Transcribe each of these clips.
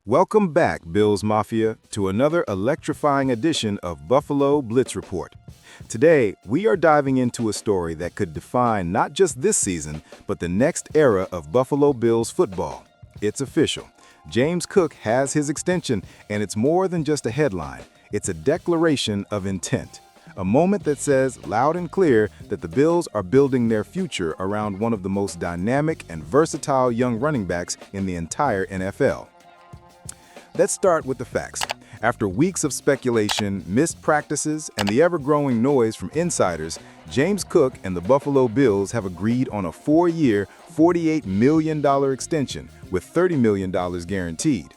Welcome back, Bills Mafia, to another electrifying edition of Buffalo Blitz Report. Today, we are diving into a story that could define not just this season, but the next era of Buffalo Bills football. It's official. James Cook has his extension, and it's more than just a headline. It's a declaration of intent. A moment that says loud and clear that the Bills are building their future around one of the most dynamic and versatile young running backs in the entire NFL. Let's start with the facts. After weeks of speculation, missed practices, and the ever-growing noise from insiders, James Cook and the Buffalo Bills have agreed on a 4-year, $48 million extension with $30 million guaranteed.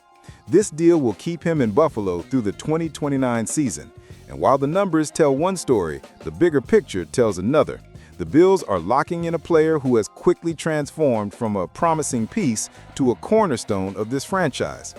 This deal will keep him in Buffalo through the 2029 season. And while the numbers tell one story, the bigger picture tells another. The Bills are locking in a player who has quickly transformed from a promising piece to a cornerstone of this franchise.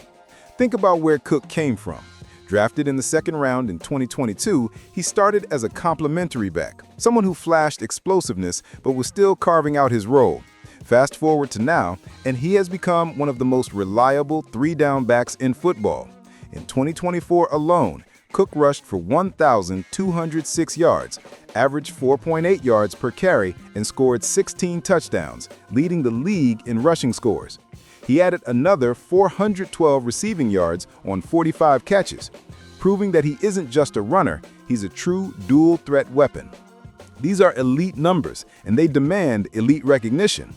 Think about where Cook came from. Drafted in the second round in 2022, he started as a complementary back, someone who flashed explosiveness but was still carving out his role. Fast forward to now, and he has become one of the most reliable three-down backs in football. In 2024 alone, Cook rushed for 1,206 yards, averaged 4.8 yards per carry, and scored 16 touchdowns, leading the league in rushing scores. He added another 412 receiving yards on 45 catches, proving that he isn't just a runner, he's a true dual-threat weapon. These are elite numbers, and they demand elite recognition.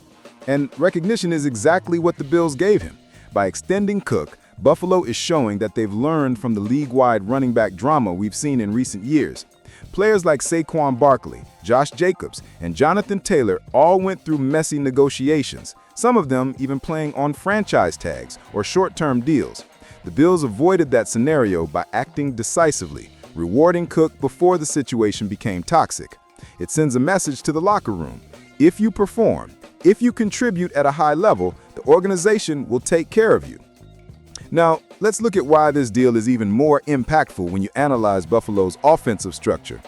And recognition is exactly what the Bills gave him. By extending Cook, Buffalo is showing that they've learned from the league-wide running back drama we've seen in recent years. Players like Saquon Barkley, Josh Jacobs, and Jonathan Taylor all went through messy negotiations, some of them even playing on franchise tags or short-term deals. The Bills avoided that scenario by acting decisively, rewarding Cook before the situation became toxic. It sends a message to the locker room. If you perform, if you contribute at a high level, the organization will take care of you. Now, let's look at why this deal is even more impactful when you analyze Buffalo's offensive structure.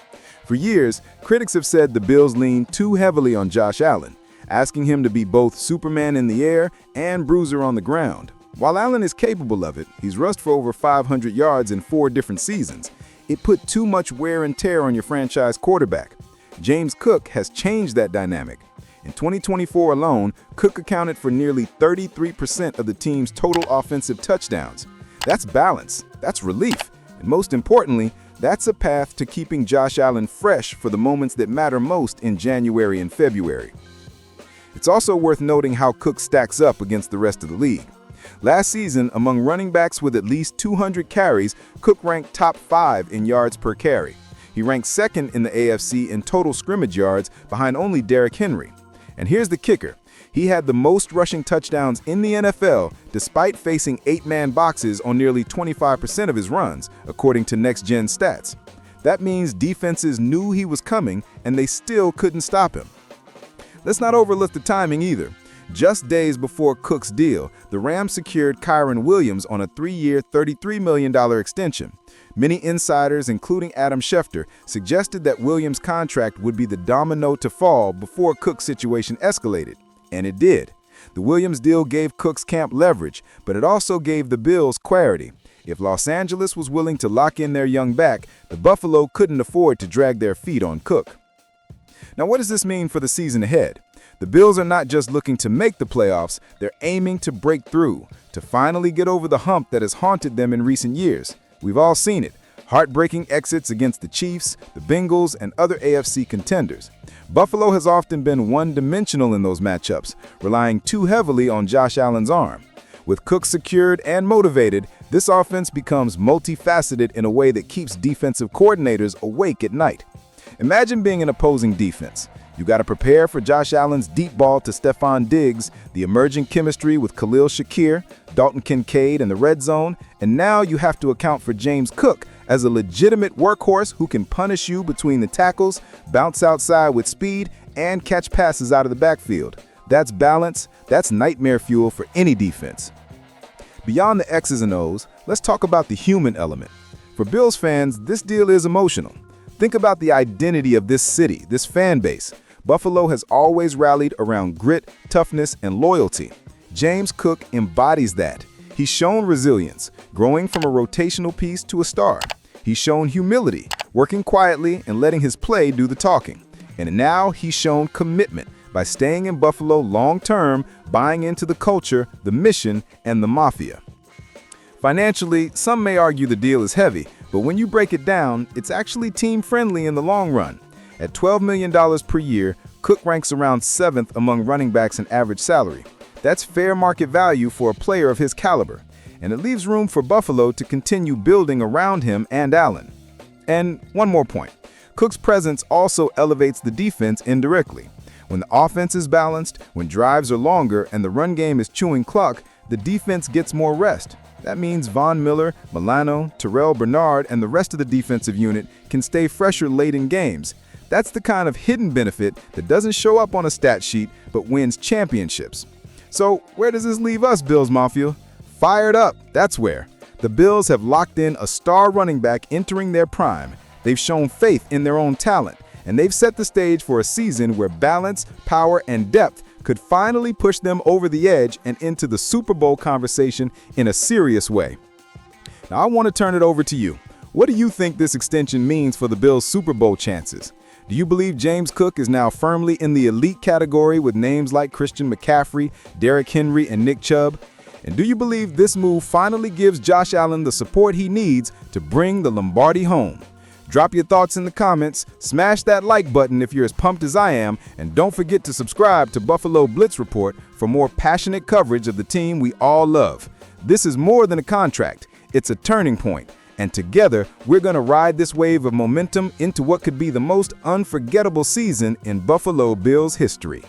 For years, critics have said the Bills lean too heavily on Josh Allen, asking him to be both Superman in the air and bruiser on the ground. While Allen is capable of it, he's rushed for over 500 yards in 4 different seasons. It put too much wear and tear on your franchise quarterback. James Cook has changed that dynamic. In 2024 alone, Cook accounted for nearly 33% of the team's total offensive touchdowns. That's balance, that's relief, and most importantly, that's a path to keeping Josh Allen fresh for the moments that matter most in January and February. It's also worth noting how Cook stacks up against the rest of the league. Last season, among running backs with at least 200 carries, Cook ranked top 5 in yards per carry. He ranked second in the AFC in total scrimmage yards behind only Derrick Henry. And here's the kicker. He had the most rushing touchdowns in the NFL despite facing 8-man boxes on nearly 25% of his runs, according to Next Gen Stats. That means defenses knew he was coming and they still couldn't stop him. Let's not overlook the timing either. Just days before Cook's deal, the Rams secured Kyren Williams on a 3-year, $33 million extension. Many insiders, including Adam Schefter, suggested that Williams' contract would be the domino to fall before Cook's situation escalated. And it did. The Williams deal gave Cook's camp leverage, but it also gave the Bills clarity. If Los Angeles was willing to lock in their young back, the Buffalo couldn't afford to drag their feet on Cook. Now, what does this mean for the season ahead? The Bills are not just looking to make the playoffs, they're aiming to break through, to finally get over the hump that has haunted them in recent years. We've all seen it. Heartbreaking exits against the Chiefs, the Bengals, and other AFC contenders. Buffalo has often been one-dimensional in those matchups, relying too heavily on Josh Allen's arm. With Cook secured and motivated, this offense becomes multifaceted in a way that keeps defensive coordinators awake at night. Imagine being an opposing defense. You got to prepare for Josh Allen's deep ball to Stephon Diggs, the emerging chemistry with Khalil Shakir, Dalton Kincaid in the red zone, and now you have to account for James Cook as a legitimate workhorse who can punish you between the tackles, bounce outside with speed, and catch passes out of the backfield. That's balance, that's nightmare fuel for any defense. Beyond the X's and O's, let's talk about the human element. For Bills fans, this deal is emotional. Think about the identity of this city, this fan base. Buffalo has always rallied around grit, toughness, and loyalty. James Cook embodies that. He's shown resilience, growing from a rotational piece to a star. He's shown humility, working quietly and letting his play do the talking. And now he's shown commitment by staying in Buffalo long-term, buying into the culture, the mission, and the Mafia. Financially, some may argue the deal is heavy, but when you break it down, it's actually team-friendly in the long run. At $12 million per year, Cook ranks around 7th among running backs in average salary. That's fair market value for a player of his caliber, and it leaves room for Buffalo to continue building around him and Allen. And one more point. Cook's presence also elevates the defense indirectly. When the offense is balanced, when drives are longer, and the run game is chewing clock, the defense gets more rest. That means Von Miller, Milano, Terrell Bernard, and the rest of the defensive unit can stay fresher late in games. That's the kind of hidden benefit that doesn't show up on a stat sheet but wins championships. So where does this leave us, Bills Mafia? Fired up, that's where. The Bills have locked in a star running back entering their prime. They've shown faith in their own talent, and they've set the stage for a season where balance, power, and depth could finally push them over the edge and into the Super Bowl conversation in a serious way. Now I want to turn it over to you. What do you think this extension means for the Bills' Super Bowl chances? Do you believe James Cook is now firmly in the elite category with names like Christian McCaffrey, Derrick Henry, and Nick Chubb? And do you believe this move finally gives Josh Allen the support he needs to bring the Lombardi home? Drop your thoughts in the comments, smash that like button if you're as pumped as I am, and don't forget to subscribe to Buffalo Blitz Report for more passionate coverage of the team we all love. This is more than a contract, it's a turning point, and together we're going to ride this wave of momentum into what could be the most unforgettable season in Buffalo Bills history.